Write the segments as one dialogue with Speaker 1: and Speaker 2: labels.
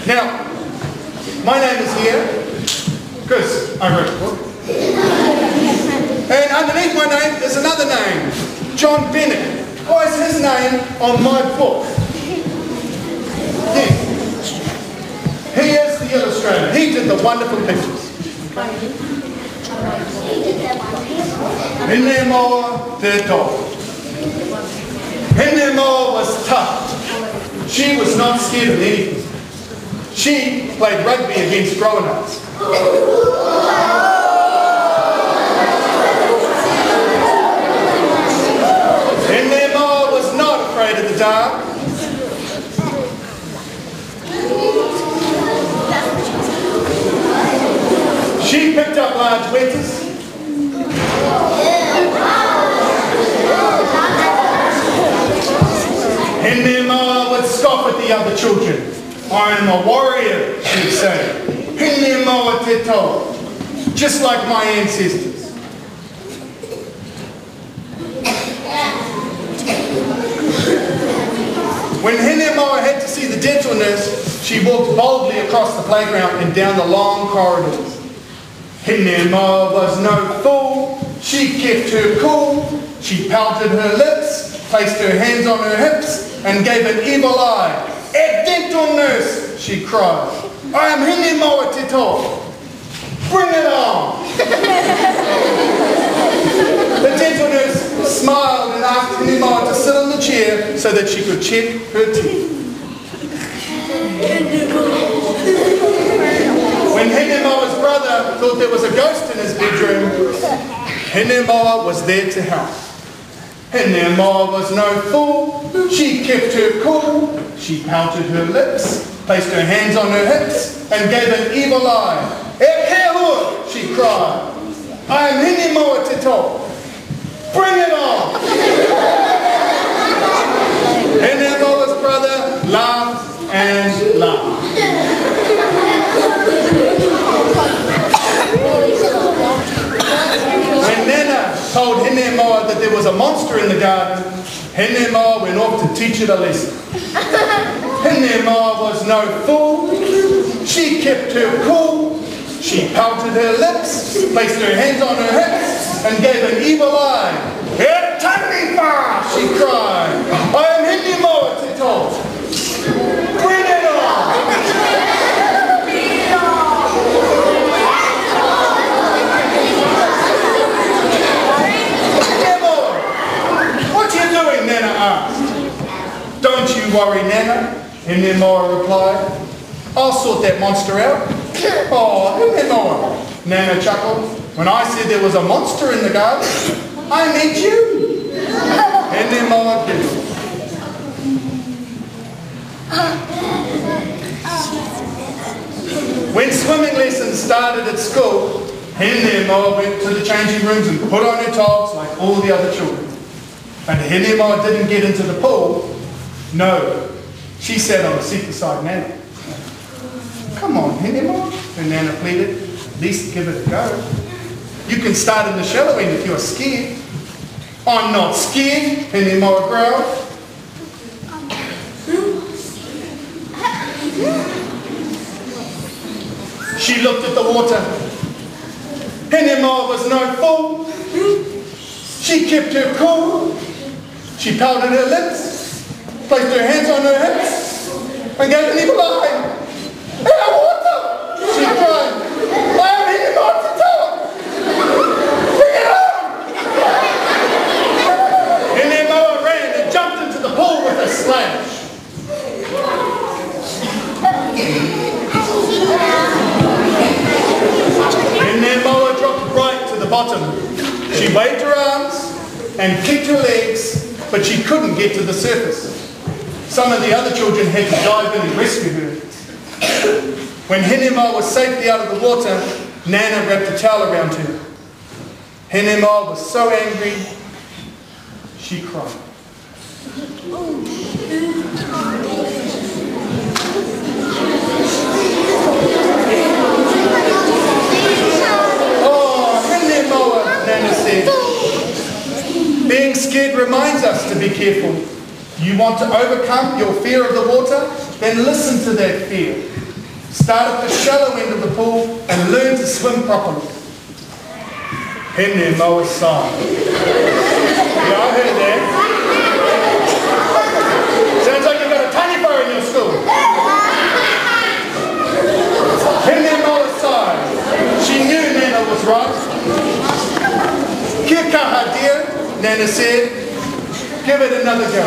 Speaker 1: Now, my name is here because I wrote a book. And underneath my name is another name, John Bennett. Why is his name on my book? Yes. He is the illustrator. He did the wonderful pictures. Hinemoa te tō. Hinemoa was tough. She was not scared of anything. She played rugby against grown-ups. Hinemoa was not afraid of the dark. She picked up large wetters. Hinemoa would scoff at the other children. I am a warrior, she'd say. Hinemoa te tō. Just like my ancestors. When Hinemoa had to see the dental nurse, she walked boldly across the playground and down the long corridors. Hinemoa was no fool. She kept her cool. She pouted her lips, placed her hands on her hips, and gave an evil eye. "A dental nurse," she cried. "I am Hinemoa te tō. Bring it on." The dental nurse smiled and asked Hinemoa to sit on the chair so that she could check her teeth. When Hinemoa's brother thought there was a ghost in his bedroom, Hinemoa was there to help. Hinemoa was no fool. She kept her cool. She pouted her lips, placed her hands on her hips, and gave an evil eye. "E ke hua," she cried. "I am Hinemoa te tō. Bring it on." Hinemoa's brother laughed and laughed. When Nana told Hinemoa that there was a monster in the garden, Hinemoa went off to teach it a lesson. Hinemoa was no fool. She kept her cool. She pouted her lips, placed her hands on her hips, and gave an evil eye. "E taniwha," she cried. "I am Hinemoa te tō. Bring it on." Nana asked. "Don't you worry, Nana," Hinemoa replied. "I'll sort that monster out." "Oh, Hinemoa," Nana chuckled. "When I said there was a monster in the garden, I meant you." Hinemoa giggled. When swimming lessons started at school, Hinemoa went to the changing rooms and put on her togs like all the other children. But Hinemoa didn't get into the pool. No, she sat on the seat beside Nana. "Come on, Hinemoa," her Nana pleaded. "At least give it a go. You can start in the shallow end if you're scared." "I'm not scared," Hinemoa growled. She looked at the water. Hinemoa was no fool. She kept her cool. She pouted her lips, placed her hands on her hips, and gave an evil eye. "Our water!" she cried. "I am Hinemoa te tō. Bring it on!" Hinemoa ran and jumped into the pool with a splash. Hinemoa dropped right to the bottom. She waved her arms and kicked her legs, but she couldn't get to the surface. Some of the other children had to dive in and rescue her. When Hinemoa was safely out of the water, Nana wrapped a towel around her. Hinemoa was so angry, she cried. "Oh, Hinemoa," Nana said. "Being scared reminds us to be careful. You want to overcome your fear of the water? Then listen to that fear. Start at the shallow end of the pool and learn to swim properly. Hinemoa sighed. Yeah, I heard that. Sounds like you've got a taniwha in your school. Hinemoa sighed. She knew Nana was right. Kia kaha, dear, Nana said. Give it another go.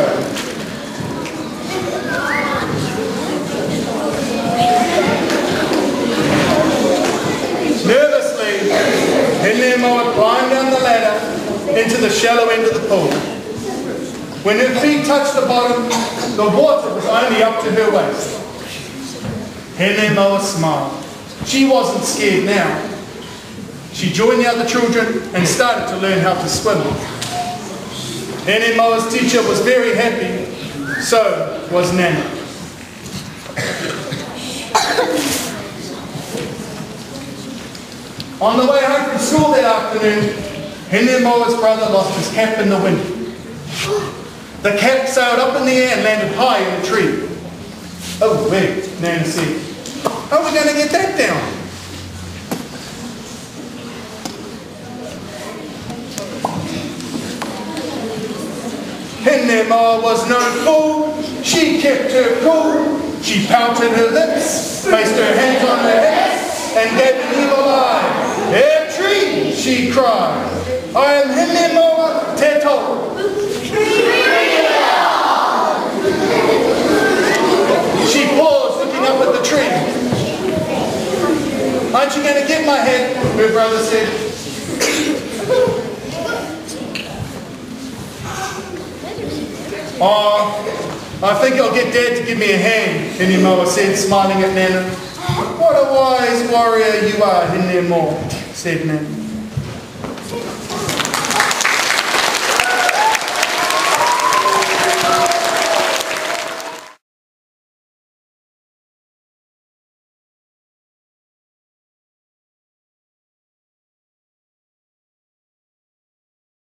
Speaker 1: Nervously, Hinemoa climbed down the ladder into the shallow end of the pool. When her feet touched the bottom, the water was only up to her waist. Hinemoa smiled. She wasn't scared now. She joined the other children and started to learn how to swim. Hinemoa's teacher was very happy, so was Nana. On the way home from school that afternoon, Hinemoa's brother lost his cap in the wind. The cap sailed up in the air and landed high in a tree. Oh wait, Nana said. How are we going to get that down? Hinemoa was no fool. She kept her cool. She pouted her lips, placed her hands on her hips, and gave an evil eye. "Hey, tree!" she cried. "I am Hinemoa Te Tau." She paused, looking up at the tree. "Aren't you going to get my head?" her brother said. "Oh, I think I'll get Dad to give me a hand," Hinemoa said, smiling at Nana. "What a wise warrior you are, Hinemoa," said Nana.